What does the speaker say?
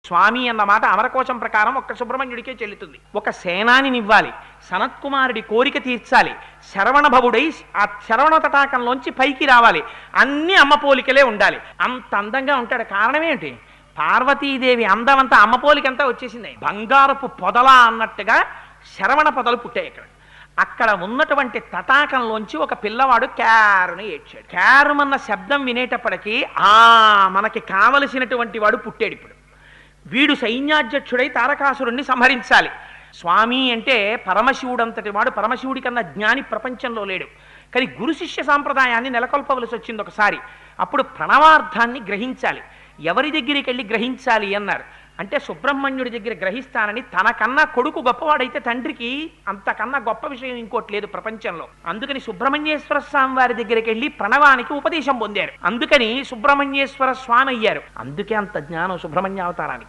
స్వామి అన్న మాట అమరకోశం ప్రకారం ఒక్క సుబ్రహ్మణ్యుడికే చెల్లుతుంది. ఒక సేనానినివ్వాలి, సనత్కుమారుడి కోరిక తీర్చాలి, శరవణభవుడై ఆ శరవణ తటాకంలోంచి పైకి రావాలి, అన్ని అమ్మ పోలికలే ఉండాలి. అంత అందంగా ఉంటాడు. కారణమేంటి? పార్వతీదేవి అందమంతా అమ్మ పోలికంతా వచ్చేసింది. బంగారపు పొదలా అన్నట్టుగా శరవణ పొదలు పుట్టాయి ఇక్కడ. అక్కడ ఉన్నటువంటి తటాకంలోంచి ఒక పిల్లవాడు క్యారుని ఏడ్చాడు. క్యారుమన్న శబ్దం వినేటప్పటికీ మనకి కావలసినటువంటి వాడు పుట్టాడు. ఇప్పుడు వీడు సైన్యాధ్యక్షుడై తారకాసురుణ్ణి సంహరించాలి. స్వామి అంటే పరమశివుడంతటి వాడు, పరమశివుడి కన్నా జ్ఞాని ప్రపంచంలో లేడు. కానీ గురు శిష్య సాంప్రదాయాన్ని నెలకొల్పవలసి వచ్చింది ఒకసారి. అప్పుడు ప్రణవార్థాన్ని గ్రహించాలి. ఎవరి దగ్గరికి వెళ్ళి గ్రహించాలి అన్నారు అంటే సుబ్రహ్మణ్యుడి దగ్గర గ్రహిస్తానని. తనకన్నా కొడుకు గొప్పవాడైతే తండ్రికి అంతకన్నా గొప్ప విషయం ఇంకోటి లేదు ప్రపంచంలో. అందుకని సుబ్రహ్మణ్యేశ్వర స్వామి వారి దగ్గరికి వెళ్ళి ప్రణవానికి ఉపదేశం పొందారు. అందుకని సుబ్రహ్మణ్యేశ్వర స్వామి అయ్యారు. అందుకే అంత జ్ఞానం సుబ్రహ్మణ్య అవతారానికి.